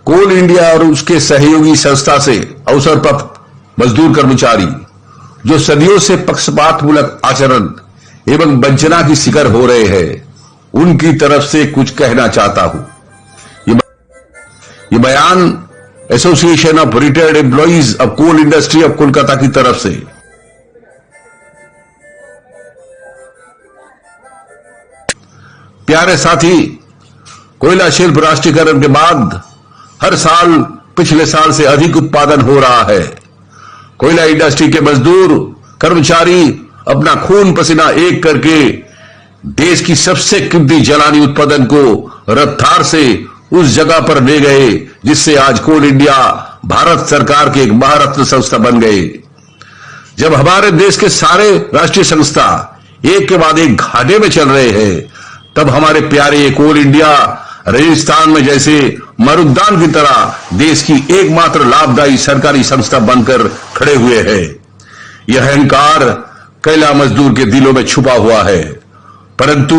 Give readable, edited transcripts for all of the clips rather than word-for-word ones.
कोल India और उसके सहयोगी संस्था से अवसरप्राप्त मजदूर कर्मचारी जो सदियों से पक्षपातमूलक आचरण एवं वंचना की शिकार हो रहे हैं, उनकी तरफ से कुछ कहना चाहता हूं। ये बयान association of retired employees of coal industry of Kolkata की तरफ से। प्यारे साथी, कोयला शिल्प राष्ट्रीयकरण के बाद हर साल पिछले साल से अधिक उत्पादन हो रहा है। कोयला इंडस्ट्री के मजदूर कर्मचारी अपना खून पसीना एक करके देश की सबसे कीमती जलानी उत्पादन को रफ्तार से उस जगह पर ले गए जिससे आज कोल इंडिया भारत सरकार के एक महारत्न संस्था बन गए। जब हमारे देश के सारे राष्ट्रीय संस्था एक के बाद एक घाटे में चल रहे हैं, तब हमारे प्यारे ये कोल इंडिया रेगिस्तान में जैसे मरुद्यान की तरह देश की एकमात्र लाभदायी सरकारी संस्था बनकर खड़े हुए हैं। यह अहंकार कोयला मजदूर के दिलों में छुपा हुआ है, परंतु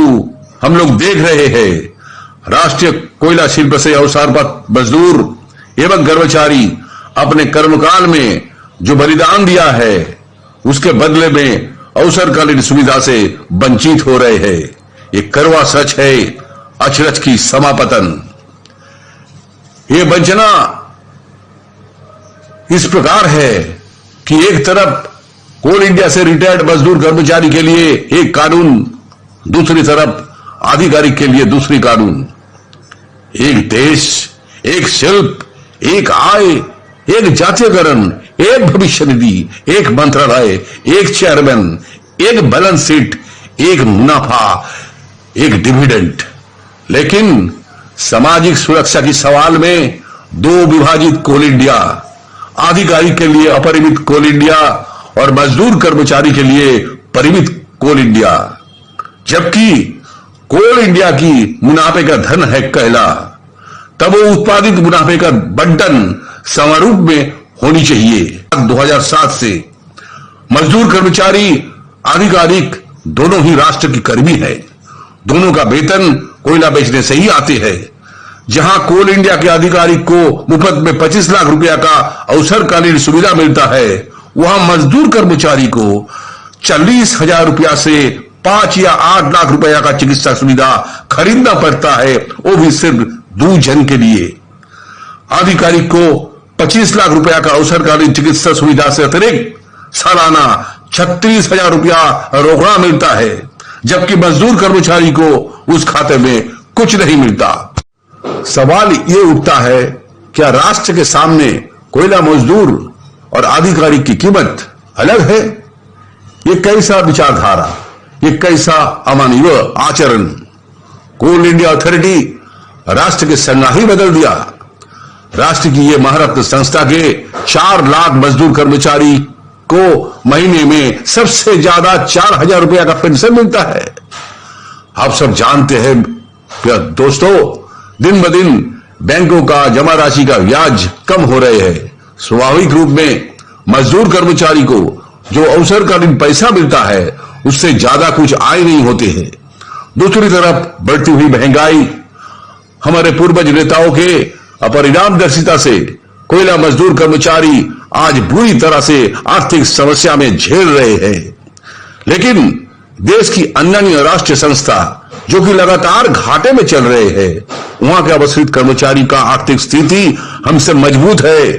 हम लोग देख रहे हैं राष्ट्रीय कोयला शिल्प से अवसरप्राप्त मजदूर एवं कर्मचारी अपने कर्मकाल में जो बलिदान दिया है, उसके बदले में अवसरकालीन सुविधा से वंचित हो रहे हैं। ये कड़वा सच है, अचरज की समापतन। ये वंचना इस प्रकार है कि एक तरफ कोल इंडिया से रिटायर्ड मजदूर कर्मचारी के लिए एक कानून, दूसरी तरफ आधिकारिक के लिए दूसरी कानून। एक देश, एक शिल्प, एक आय, एक जातीयकरण, एक भविष्य निधि, एक मंत्रालय, एक चेयरमैन, एक बैलेंस शीट, एक मुनाफा, एक डिविडेंड। लेकिन सामाजिक सुरक्षा की सवाल में दो विभाजित कोल इंडिया, आधिकारिक के लिए अपरिमित कोल इंडिया और मजदूर कर्मचारी के लिए परिमित कोल इंडिया। जबकि कोल इंडिया की मुनाफे का धन है कोयला, तब वो उत्पादित मुनाफे का बंटन समारूप में होनी चाहिए। 2007 से मजदूर कर्मचारी आधिकारिक दोनों ही राष्ट्र की कर्मी है। दोनों का वेतन कोयला बेचने से ही आते हैं। जहां कोल इंडिया के आधिकारिक को मुफ्त में 25 लाख रुपया का अवसरकालीन सुविधा मिलता है, वहां मजदूर कर्मचारी को 40,000 रुपया से 5 या 8 लाख रुपया का चिकित्सा सुविधा खरीदना पड़ता है, वो भी सिर्फ 2 जन के लिए। आधिकारिक को 25 लाख रुपया का अवसरकालीन चिकित्सा सुविधा से अतिरिक्त सालाना 36,000 रुपया रोकड़ा मिलता है, जबकि मजदूर कर्मचारी को उस खाते में कुछ नहीं मिलता। सवाल ये उठता है, क्या राष्ट्र के सामने कोयला मजदूर और आधिकारिक की कीमत अलग है? ये कैसा विचारधारा, ये कैसा अमानवीय आचरण। कोल इंडिया अथॉरिटी राष्ट्र के संज्ञा ही बदल दिया। राष्ट्र की ये महारत्न संस्था के 4 लाख मजदूर कर्मचारी को महीने में सबसे ज्यादा 4,000 रुपया का पेंशन मिलता है। आप सब जानते हैं दोस्तों, दिन ब दिन बैंकों का जमा राशि का ब्याज कम हो रहे हैं। स्वाभाविक रूप में मजदूर कर्मचारी को जो अवसरकालीन पैसा मिलता है, उससे ज्यादा कुछ आय नहीं होते हैं। दूसरी तरफ बढ़ती हुई महंगाई हमारे पूर्वज नेताओं के अपरिणामदर्शिता से कोयला मजदूर कर्मचारी आज बुरी तरह से आर्थिक समस्या में झेल रहे हैं। लेकिन देश की अन्य राष्ट्रीय संस्था जो कि लगातार घाटे में चल रहे हैं, वहां के अवसरित कर्मचारी का आर्थिक स्थिति हमसे मजबूत है।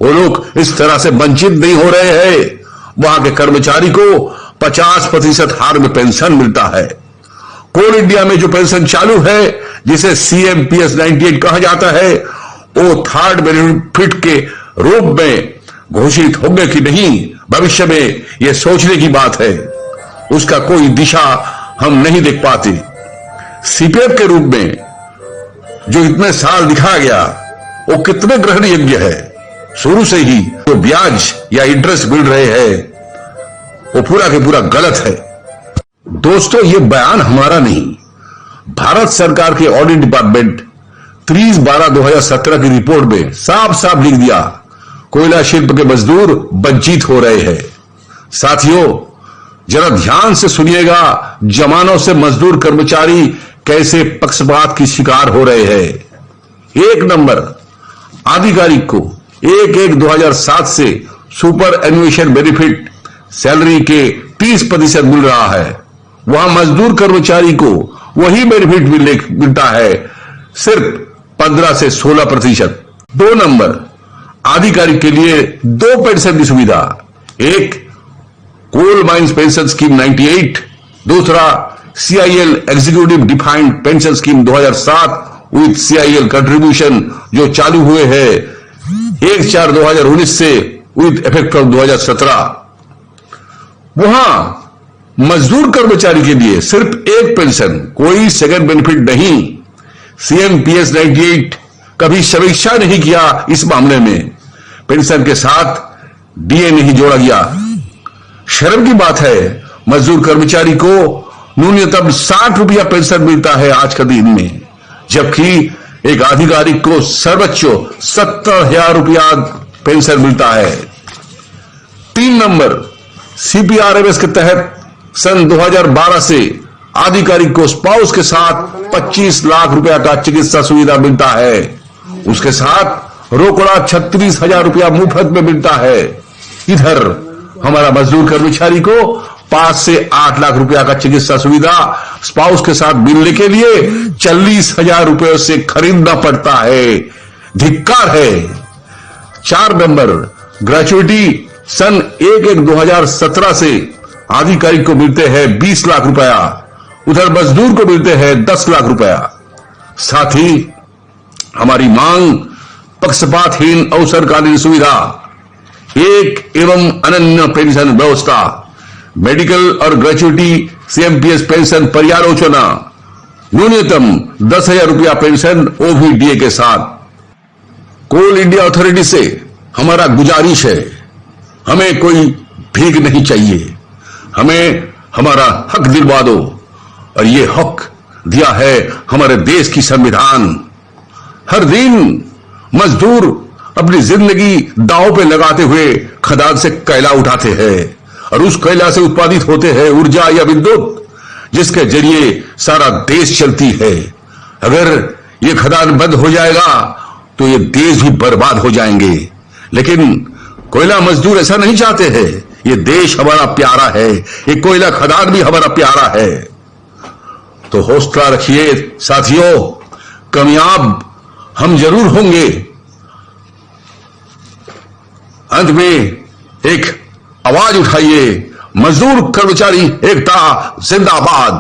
वो लोग इस तरह से वंचित नहीं हो रहे हैं। वहां के कर्मचारी को 50% हार में पेंशन मिलता है। कोल इंडिया में जो पेंशन चालू है, जिसे CMPS 98 कहा जाता है, वो थर्ड बेनिफिट के रूप में घोषित होंगे कि नहीं, भविष्य में यह सोचने की बात है। उसका कोई दिशा हम नहीं देख पाते। CPF के रूप में जो इतने साल दिखाया गया, वो कितने ग्रहण योग्य है। शुरू से ही जो ब्याज या इंटरेस्ट मिल रहे हैं, वो पूरा के पूरा गलत है। दोस्तों, ये बयान हमारा नहीं, भारत सरकार के ऑडिट डिपार्टमेंट 30/12/2017 की रिपोर्ट में साफ साफ लिख दिया, कोयला शिल्प के मजदूर वंचित हो रहे हैं। साथियों, जरा ध्यान से सुनिएगा, जमानों से मजदूर कर्मचारी कैसे पक्षपात की शिकार हो रहे हैं। 1 नंबर, आधिकारिक को 1/1/2007 से सुपर एनुएशन बेनिफिट सैलरी के 30% मिल रहा है, वहां मजदूर कर्मचारी को वही बेनिफिट मिलता है सिर्फ 15 से 16%। 2 नंबर, आधिकारिक के लिए 2 पेंशन की सुविधा, एक कोल माइंस पेंशन स्कीम 98, दूसरा CIL executive defined pension scheme 2007 with CIL contribution जो चालू हुए हैं 1/4/2019 से विद इफेक्ट फ्रॉम 2017। वहां मजदूर कर्मचारी के लिए सिर्फ एक पेंशन, कोई सेकंड बेनिफिट नहीं। CMPS 98 कभी समीक्षा नहीं किया इस मामले में, पेंशन के साथ DA नहीं जोड़ा गया। शर्म की बात है, मजदूर कर्मचारी को न्यूनतम 60 रुपया पेंशन मिलता है आज के दिन में, जबकि एक आधिकारिक को सर्वोच्च 70,000 रुपया पेंशन मिलता है। 3 नंबर, CPRMS के तहत सन 2012 से आधिकारिक को स्पाउस के साथ 25 लाख रुपया का चिकित्सा सुविधा मिलता है, उसके साथ रोकड़ा 36,000 रुपया मुफ्त में मिलता है। इधर हमारा मजदूर कर्मचारी को 5 से 8 लाख रुपया का चिकित्सा सुविधा स्पाउस के साथ मिलने के लिए 40,000 रुपये से खरीदना पड़ता है। धिक्कार है। 4 नंबर, ग्रेचुइटी सन 1/1/2017 से आधिकारिक को मिलते हैं 20 लाख रुपया, उधर मजदूर को मिलते हैं 10 लाख रुपया। साथ ही हमारी मांग पक्षपातहीन अवसरकालीन सुविधा, एक एवं अनन्य पेंशन व्यवस्था, मेडिकल और ग्रेचुइटी CMPS पेंशन पर्यालोचना, न्यूनतम 10,000 रुपया पेंशन OVDA के साथ। कोल इंडिया अथॉरिटी से हमारा गुजारिश है, हमें कोई भीख नहीं चाहिए, हमें हमारा हक दिलवा दो, और ये हक दिया है हमारे देश की संविधान। हर दिन मजदूर अपनी जिंदगी दांव पे लगाते हुए खदान से कोयला उठाते हैं और उस कोयला से उत्पादित होते हैं ऊर्जा या विद्युत, जिसके जरिए सारा देश चलती है। अगर ये खदान बंद हो जाएगा तो ये देश भी बर्बाद हो जाएंगे, लेकिन कोयला मजदूर ऐसा नहीं चाहते हैं। ये देश हमारा प्यारा है, ये कोयला खदान भी हमारा प्यारा है। तो हौसला रखिए साथियों, कामयाब हम जरूर होंगे। अंत में एक आवाज उठाइए, मजदूर कर्मचारी एकता जिंदाबाद।